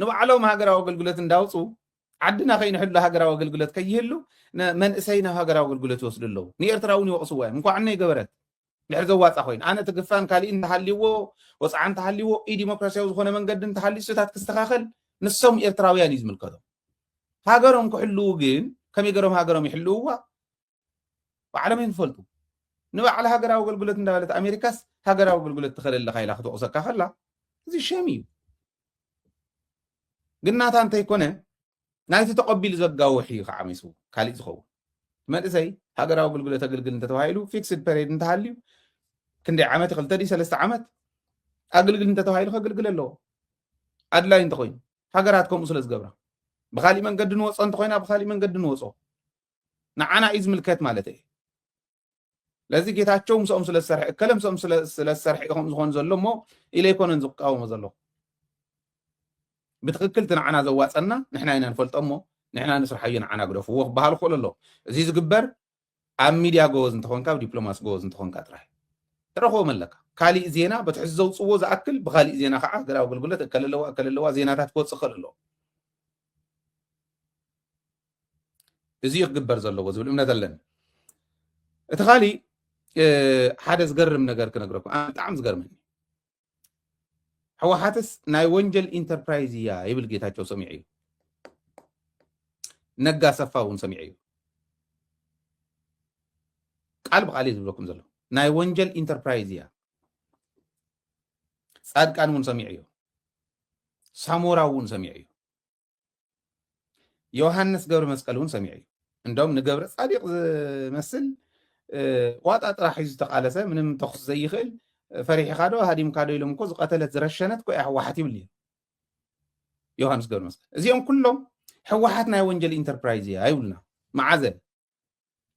ንባዕሎም ሃገራዊ ኣገልግሎት እንዳውፁ ዓድና ከይንሕሉ ሃገራዊ ኣገልግሎት ከይህሉ መንእሰይ ናብ ሃገራዊ ኣገልግሎት ይወስዱ ኣለዉ ንኤርትራ እውን ይወቕስዋ እዮም እንኳዕ ነ ይገበረት ድሕሪ ዘዋፃ ኮይኑ ኣነ ትግፋን ካሊእ እንተሃልይዎ ወፃዓ እንተሃልይዎ ዲሞክራሲያዊ ዝኾነ መንገዲ እንተሃልዩ ስታት ክስተኻኸል ንሶም ኤርትራውያን እዩ ዝምልከቶም ሃገሮም ክሕልው ግን ከመይ ገሮም ሃገሮም ይሕልውዋ ባዕሎም ይንፈልጡ ንባዕል ሃገራዊ ኣገልግሎት እንዳበለት ኣሜሪካስ ሃገራዊ ኣገልግሎት ትኸለለካ ኢላ ክትወቕሰካ ከላ እዚ ሸም እዩ ግናታ እንተይኮነ ናይቲ ተቐቢሉ ዘጋውሕ እዩ ከዓ መይሱ ካሊእ ዝኸውን መንእሰይ ሃገራዊ ኣገልግሎት ኣገልግል እንተተባሂሉ ፊክስድ ፔሪድ እንተሃልዩ ክንደይ ዓመት 2-3 ዓመት ኣገልግል እንተተባሂሉ ከገልግል ኣለዎ ኣድላይ እንተኮይኑ ሃገራት ከምኡ ስለ ዝገብራ ብካሊእ መንገዲ ንወፆ እንተኮይና ብካሊእ መንገዲ ንወፆ ንዓና እዩ ዝምልከት ማለት እዩ ለዚ ጌታቸው ምስኦም ስለዝሰርሐ እከለ ምስኦም ስለዝሰርሐ ኢኹም ዝኾኑ ዘሎ እሞ ኢለ ይኮነን ዝቃወሞ ዘሎ ብትክክል ትንዓና ዘዋፀና ንሕና ኢና ንፈልጦ እሞ ንሕና ንስርሐዮ ንዓና ግደፍዎ ክበሃል ክእሉ ኣሎ እዚ ዝግበር ኣብ ሚድያ ጎበዝ እንተኾንካ ኣብ ዲፕሎማሲ ጎበዝ እንተኾንካ ጥራሕ ትረኽቦም ኣለካ ካሊእ ዜና በትሕዚ ዘውፅዎ ዝኣክል ብካሊእ ዜና ከዓ ሃገራዊ ኣገልግሎት እከለለዋ ዜናታት ክወፅእ ክእል ኣለዎ እዚ ክግበር ዘለዎ ዝብል እምነት ኣለኒ እቲ ካሊእ ሓደ ዝገርም ነገር ክነግረኩም ብጣዕሚ ዝገርመኒ ሕወሓትስ ናይ ወንጀል ኢንተርፕራይዝ እያ ይብል ጌታቸው ሰሚዑ እዩ ነጋ ሰፋ እውን ሰሚዑ እዩ ቃል ብቃል ዝብለኩም ዘሎ ናይ ወንጀል ኢንተርፕራይዝ እያ ጻድቃን እውን ሰሚዑ እዩ ሳሞራ እውን ሰሚዑ እዩ ዮሃንስ ገብረ መስቀል እውን ሰሚዑ እዩ እንደውም ንገብረ ጻዲቅ ዝመስል ዋጣ ጥራሕ ሒዙ ዝተቃለሰ ምንም ተኽስ ዘይኽእል ፈሪሕካ ዶ ሃዲምካ ዶ ኢሎም እኮ ዝቀተለት ዝረሸነት ኮ ሕወሓት ይብል እዩ ዮሃንስ ገብረ መስቀል እዚኦም ኩሎም ሕወሓት ናይ ወንጀል ኢንተርፕራይዝ እያ ይብሉና መዓዘ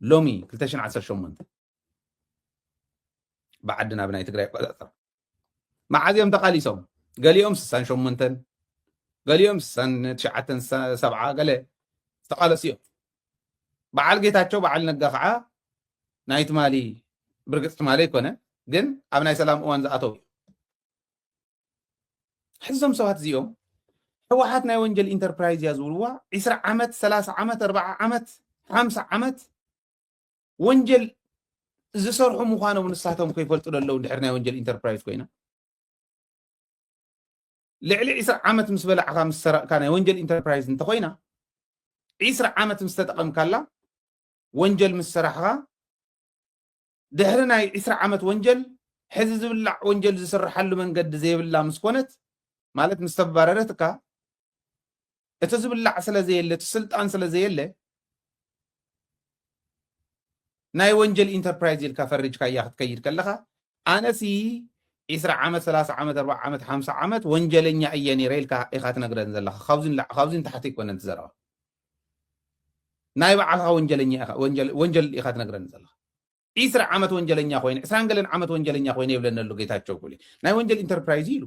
ሎሚ 2018 بعدنا بناي تግራይ ቆጣጠር መዓዝዮም ተቃሊሶም ገሊኦም 68 ገሊኦም 69 70 ገለ ተቃለስዮም በዓል ጌታቸው በዓል ነጋ ከዓ ናይ ትማሊ ብርግጽ ትማሊ ይኮነ ግን ኣብ ናይ ሰላም እዋን ዝኣተው ሕዞም ሰባት እዚኦም ሕወሓት ናይ ወንጀል ኢንተርፕራይዝ እያ ዝብልዋ 20 ዓመት 30 ዓመት 40 ዓመት 50 ዓመት ወንጀል ዝሰርሑ ምዃኖም ንሳቶም ከይፈልጡ ደለው ድሕሪ ናይ ወንጀል ኢንተርፕራይዝ ኮይና ልዕሊ 20 ዓመት ምስ በላዕካ ምስ ሰረቕካ ናይ ወንጀል ኢንተርፕራይዝ እንተኮይና 20 ዓመት ምስ ተጠቐምካላ ወንጀል ምስ ሰራሕካ ድሕሪ ናይ 20 ዓመት ወንጀል ሕዚ ዝብላዕ ወንጀል ዝስርሓሉ መንገዲ ዘይብላ ምስ ኮነት ማለት ምስ ተባረረትካ እቲ ዝብላዕ ስለዘየለ እቲ ስልጣን ስለዘየለ ናይ ወንጀል ኢንተርፕራይዝ ኢልካ ፈሪጅካ እያ ክትከይድ ከለካ ኣነሲ 20 ዓመት 30 ዓመት 40 ዓመት 50 ዓመት ወንጀለኛ እየ ነይረ ኢልካ ኢኻ ትነግረን ዘለካ ካብዚን ታሕቲ ይኮነን ትዘረባ ናይ ባዕልካ ወንጀለኛ ወንጀል ኢኻ ትነግረን ዘለካ 20 ዓመት ወንጀለኛ ኮይነ 20 ዓመት ወንጀለኛ ኮይነ ይብለነሉ ጌታቸው ኩሊ ናይ ወንጀል ኢንተርፕራይዝ ኢሉ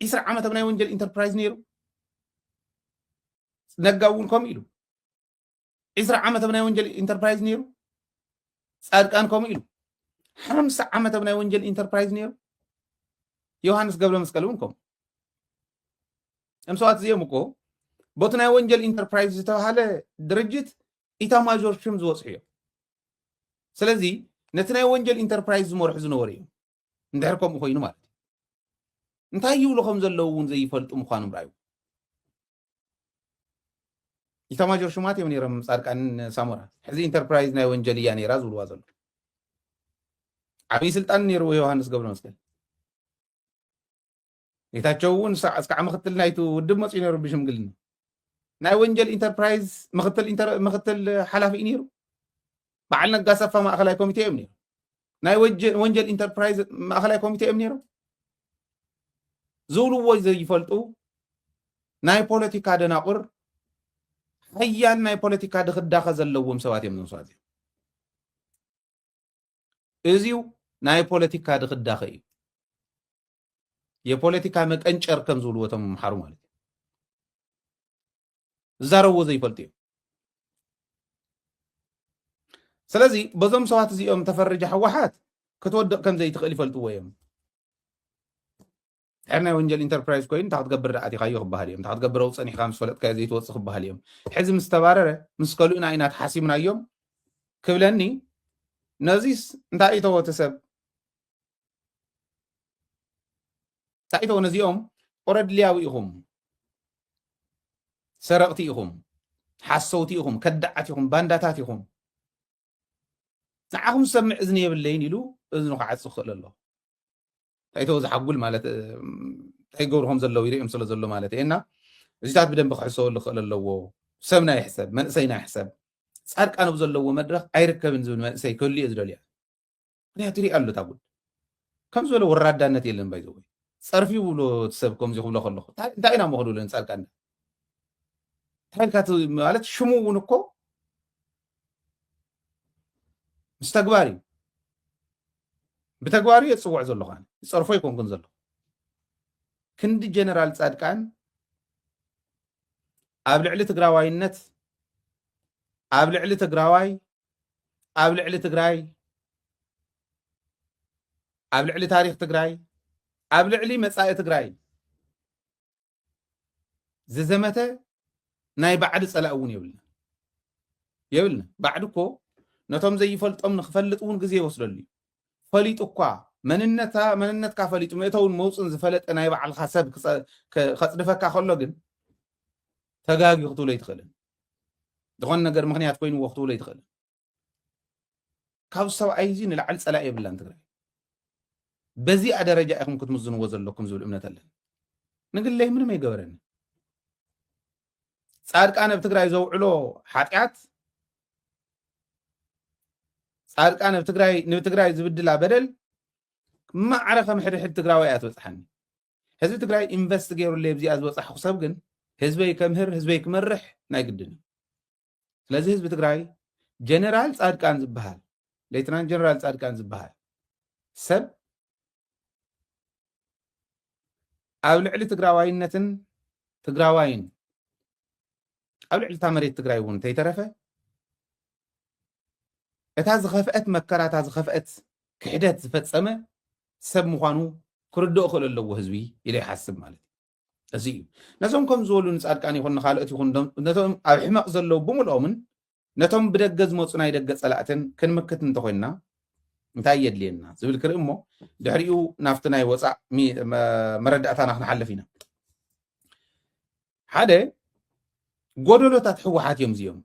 20 ዓመት ናይ ወንጀል ኢንተርፕራይዝ ነይሩ ነጋውን ከም ኢሉ 20 ዓመት ናይ ወንጀል ኢንተርፕራይዝ ነይሩ ጻድቃን ከም ኢሉ 50 ዓመት ናይ ወንጀል ኢንተርፕራይዝ ነይሩ ዮሃንስ ገብረ መስቀል እውን ከም እምሰዋት እዚኦም እኮ ቦት ናይ ወንጀል ኢንተርፕራይዝ ዝተባሃለ ድርጅት ኢታማዦር ሹም ዝወፅሑ እዮም ስለዚ ነቲ ናይ ወንጀል ኢንተርፕራይዝ ዝመርሑ ዝነበሩ እዮም እንድሕር ከምኡ ኮይኑ ማለት እንታይ ይብሉ ከም ዘለዉ እውን ዘይፈልጡ ምዃኖም ራእዩ ኢታማዦር ሹማት እዮም ነይሮም ጻድቃን ሳሞራ ሕዚ ኢንተርፕራይዝ ናይ ወንጀል እያ ነይራ ዝብልዋ ዘሎ ዓብይ ስልጣን ነይሩ ዮሃንስ ገብረ መስቀል ጌታቸው እውን እስካዕ ምክትል ናይቱ ውድብ መፅኡ ነይሩ ብሽምግልና ናይ ወንጀል ኢንተርፕራይዝ ምክትል ሓላፊ ነይሩ በዓል ነጋ ሰፋ ማእኸላይ ኮሚቴ እዮም ነይሩ ናይ ወንጀል ኢንተርፕራይዝ ማእኸላይ ኮሚቴ እዮም ነይሩ ዝብልዎ ዘይፈልጡ ናይ ፖለቲካ ደናቁር ሓያል ናይ ፖለቲካ ድኽዳኸ ዘለዎም ሰባት እዮም ነምሰዋት እዮም እዚው ናይ ፖለቲካ ድኽዳኸ እዩ የፖለቲካ መቀንጨር ከም ዝብልዎ እቶም መምሓሩ ማለት እዩ ዝዛረብዎ ዘይፈልጡ እዮም ስለዚ በዞም ሰባት እዚኦም ተፈርጃ ሕወሓት ክትወድቕ ከም ዘይትኽእል ይፈልጥዎ እዮም حرنا وينجل انتربرايز كوين تاخد قبر رأتي خايو خبها اليوم تاخد قبر وصني خامس فلت كازي توصخ خبها اليوم حزم مستبارره مسكلونا اينات حاسبنا اليوم كبلني نزيس انتاي تو تسب تاي تو نزيوم اورد لياويهم سرقتيهم حسوتيهم كدعتيهم بانداتاتيهم نعهم سمع اذني يبلين يلو اذنو كعص خل الله تايتو زحقول مالت تايغورهم زلو يريم سلا زلو مالت اينا زيتات بدن بخحسو لخل الله سمنا يحسب منسينا يحسب صارك انا بزلو مدرخ ايركبن زبن منسي كل يزدليا ني تري قالو تاقول كم زلو ورادانت يلن بايزوي صرفي بلو تسبكم زي خلو خلو تاينا مخدو لن صارك انا تايلكات مالت شمو نكو مستقباري بتقواري يتصوع زلو خان يصرفو يكون كن زلو كندي جنرال صادقان ابلعلي تግራዋይነት ابلعلي تግራዋይ ابلعلي تግራይ ابلعلي تاريخ تግራይ ابلعلي መጻኢ تግራይ ززمته ናይ ባዕድ ጸላእውን ይብልና ባዕድኮ ነቶም ዘይፈልጦም ንኽፈልጥውን ግዜ ይወስደሉ ፈሊጡ እኳ መንነትካ ፈሊጡ መእተውን መውፅን ዝፈለጠ ናይ ባዕልካ ሰብ ከጽድፈካ ከሎ ግን ተጋጊ ክትብሎ ይትኽእልን ዝኾነ ነገር ምክንያት ኮይኑ ክትብሎ ይትኽእልን ካብ ሰብኣይ እዚ ንላዕሊ ጸላእ የብላን ትግራይ በዚኣ ደረጃ ኢኹም ክትምዝንዎ ዘለኩም ዝብል እምነት ኣለኒ ንግለይ ምንም ኣይገበረኒ ጻድቃነ ብትግራይ ዘውዕሎ ሓጢኣት ጻድቃነ ብትግራይ ዝብድላ በደል ማዕረኸ ምሕድሕድ ትግራዋይ ኣትበፅሓኒ ህዝቢ ትግራይ ኢንቨስት ገይሩለይ ብዚኣ ዝበፅሓኹ ሰብ ግን ህዝበይ ከምህር ህዝበይ ክመርሕ ናይ ግድን ስለዚ ህዝቢ ትግራይ ጀነራል ጻድቃን ዝበሃል ሌትናንት ጀነራል ጻድቃን ዝበሃል ሰብ ኣብ ልዕሊ ትግራዋይነትን ትግራዋይን ኣብ ልዕሊ መሬት ትግራይ እውን ተይተረፈ እታ ዝኸፍአት መከራታ ዝኸፍአት ክሕደት ዝፈጸመ ሰብ ምዃኑ ክርድኦ ክእል ኣለዎ ህዝቢ ኢለ ይሓስብ ማለት እዚ እዩ ነዞም ከም ዝበሉ ንጻድቃን ይኹን ንኻልኦት ይኹን ነቶም ኣብ ሕማቕ ዘለዉ ብምልኦምን ነቶም ብደገ ዝመፁ ናይ ደገ ጸላእትን ክንምክት እንተኮይንና እንታይ የድልየና ዝብል ክርኢ እሞ ድሕሪኡ ናብቲ ናይ ወፃእ መረዳእታና ክንሓልፍ ኢና ሓደ ጎደሎታት ሕወሓት እዮም እዚኦም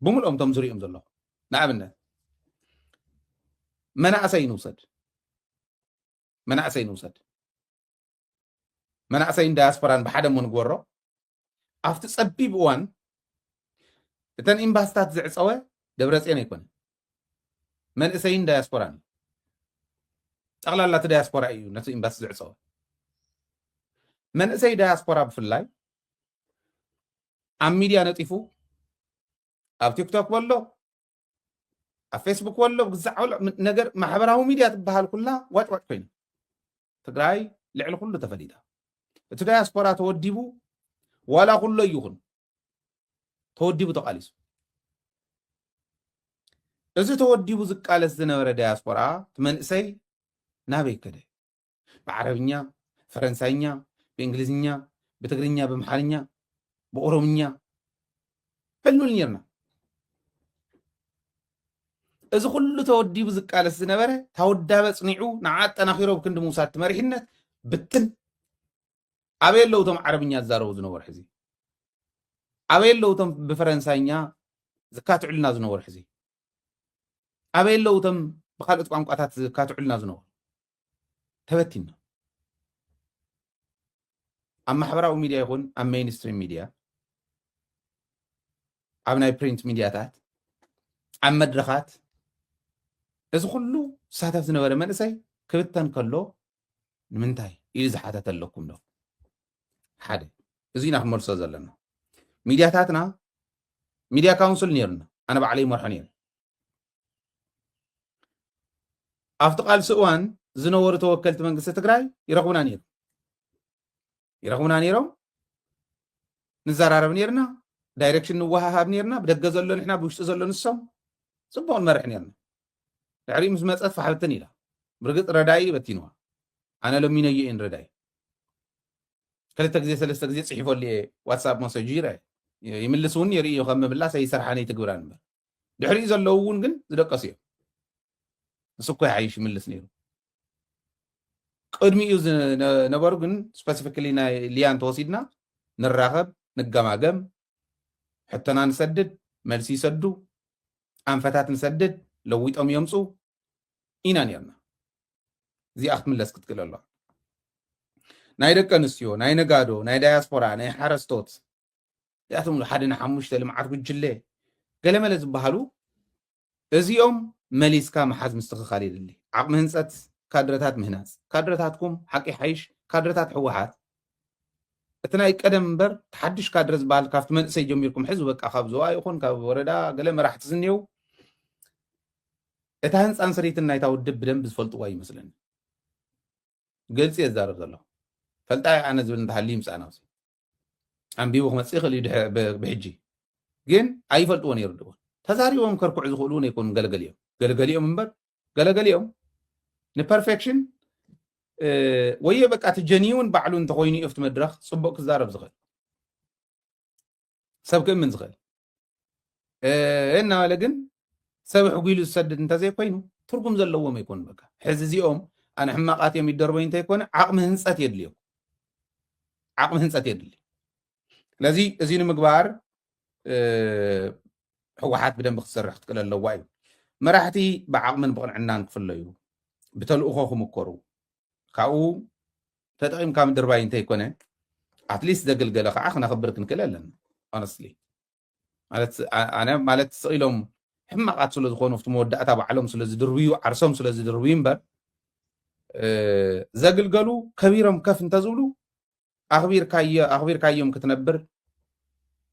ብምልኦም ቶም ዝሪኦም ዘለኹ ንኣብነት መናእሰይ ንውሰድ መናእሰይን ዳያስፖራን ብሓደ ሞ ንግበሮ ኣብቲ ፀቢብ እዋን እተን ኤምባስታት ዝዕፀወ ደብረፅዮን ኣይኮነ መንእሰይን ዳያስፖራን ጠቕላላ እቲ ዳያስፖራ እዩ ነቲ ኤምባሲ ዝዕፀወ መንእሰይ ዳያስፖራ ብፍላይ ኣብ ሚድያ ነጢፉ ኣብ ቲክቶክ ወሎ ኣብ ፌስቡክ ወሎ ግዛዕ ነገር ማሕበራዊ ሚድያ ትበሃል ኩላ ዋጭዋጭ ኮይኑ ትግራይ ልዕሊ ኩሉ ተፈሊጣ እቲ ዳያስፖራ ተወዲቡ ዋላ ኩሎ ይኹን ተወዲቡ ተቃሊሱ እዚ ተወዲቡ ዝቃለስ ዝነበረ ዳያስፖራ መንእሰይ ናበይ ከደ ብዓረብኛ ፈረንሳይኛ ብእንግሊዝኛ ብትግርኛ ብምሓርኛ ብኦሮምኛ ሕሉል ነርና እዚ ኩሉ ተወዲቡ ዝቃለስ ዝነበረ ታወዳበ ጽኒዑ ንዓት ጠናኺሮ ብክንዲ ምውሳድ ትመሪሕነት ብትን ኣበይ ኣለዉ እቶም ዓረብኛ ዝዛረቡ ዝነበሩ ሕዚ ኣበይ ኣለዉ እቶም ብፈረንሳይኛ ዝካትዑልና ዝነበሩ ሕዚ ኣበይ ኣለዉ እቶም ብካልኦት ቋንቋታት ዝካትዑልና ዝነበሩ ተበቲና ኣብ ማሕበራዊ ሚድያ ይኹን ኣብ ሜይንስትሪም ሚድያ ኣብ ናይ ፕሪንት ሚድያታት ኣብ መድረኻት እዚ ኩሉ ሳተፍ ዝነበረ መንእሰይ ክብተን ከሎ ንምንታይ ኢሉ ዝሓተት ኣለኩም ዶ ሓደ እዚ ኢና ክንመልሶ ዘለና ሚድያታትና ሚድያ ካውንስል ነርና ኣነ ባዕለይ መርሖ ነይረ ኣብቲ ቃልሲ እዋን ዝነበሩ ተወከልቲ መንግስቲ ትግራይ ይረኽቡና ነይሮም ንዘራረብ ነርና ዳይሬክሽን ንወሃሃብ ነርና ብደገ ዘሎ ንሕና ብውሽጢ ዘሎ ንሶም ጽቡቕ ንመርሕ ነርና ድሕሪኡ ምስ መፀት ፋሕብትን ኢላ ብርግፅ ረዳይ በቲንዋ ኣነ ለሚነዮ እየን ረዳይ كلتا جزي ثلاثة جزي صحيفوا لي واتساب مسجيرة يملسون يري يخمم بالله سيسرحاني تقبران دحري زلوون جن زدقسيو سكو يعيش يملس نيرو قدمي يوز نبرو جن سبيسيفيكلي ليان توصيدنا نراقب نقماقم حتى نسدد ملسي سدو أنفتات نسدد لويت أم يمسو إينا نيرنا زي أخت ملس كتكل الله ناي دق أنستيو ناي نقادو ناي دياسبورا ناي حارستوت يأتم لحدنا حموشتا لمعات بجلي قال ما لازم بحالو ازيوم مليسكا محاز مستخخالي للي عقم هنسات كادرتات مهناز كادرتاتكم حقي حيش كادرتات حوحات اتناي قدم بر تحدش كادرز بال كافت من سيجميركم حزب بقى خابزوا يكون كاب وردا قال ما راح تسنيو اتا هنس انسريتنا يتاودب بدم بزفلطوا يمسلني قلت يزارب زلو فلطاي انا زبل انتحلي مسانا ام بيوخ مسيخ بحجي ግን አይፈልጥዎን ይርድዎን ተዛሪዎም ከርኩዕ ዝኽእሉን ይኩን ገለገሊኦም እምበር ገለገሊኦም ንፐርፌክሽን ወየ በቃ ትጀኒውን ባዕሉ እንተኮይኑ እፍት መድረኽ ጽቡቕ ክዛረብ ዝኽእል ሰብ ክእምን ዝኽእል እና ወለ ግን ሰብ ሕጉሉ ዝሰድድ እንተዘይ ኮይኑ ትርጉም ዘለዎም ይኩን በቃ ሕዚ እዚኦም ኣነ ሕማቃት እዮም ይደርበዩ እንተይኮነ ዓቕሚ ህንፀት የድልዮ ዓቕሚ ህንፀት የድልዮ ስለዚ እዚ ንምግባር حوحات بدن بخسرح تقول اللواي مراحتي بعقمن بقنعنان كفليو بتلقوخو مكرو كاو تدقيم كام درباين تيكونه اتليست دغلغله اخنا خبرك نكللن honestly انا مالت سئلهم حماقات سلو زخونو فت مودعتا بعلم سلو زدربيو عرسهم سلو زدربيم بر زغلغلو كبيرم كف انتزولو اخبير كايوم كتنبر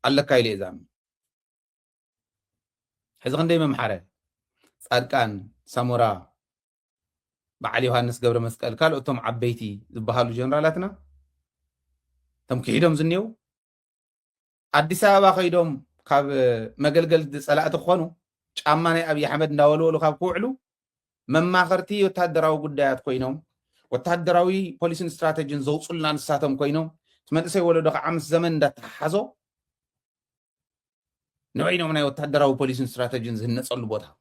علك إلى إزام حزقن دايما محارة صادقان سامورا بعلي يوحنس قبر مسكال قالوا أتم عبيتي زبهالو جنرالاتنا تم كيدهم زنيو أديس أبا خيدهم كاب مقلقل صلاة أخوانو شاماني أبي أحمد ناولو خاب كوعلو مما خرتي وتهدراو قدايات كوينهم وتهدراوي بوليسين استراتيجين زوصلنا نساتهم كوينهم تمنسي ولو دقا عمس زمن دا تحزو نوعين من وتهدراو بوليسين استراتيجين زهن نصلو بوتها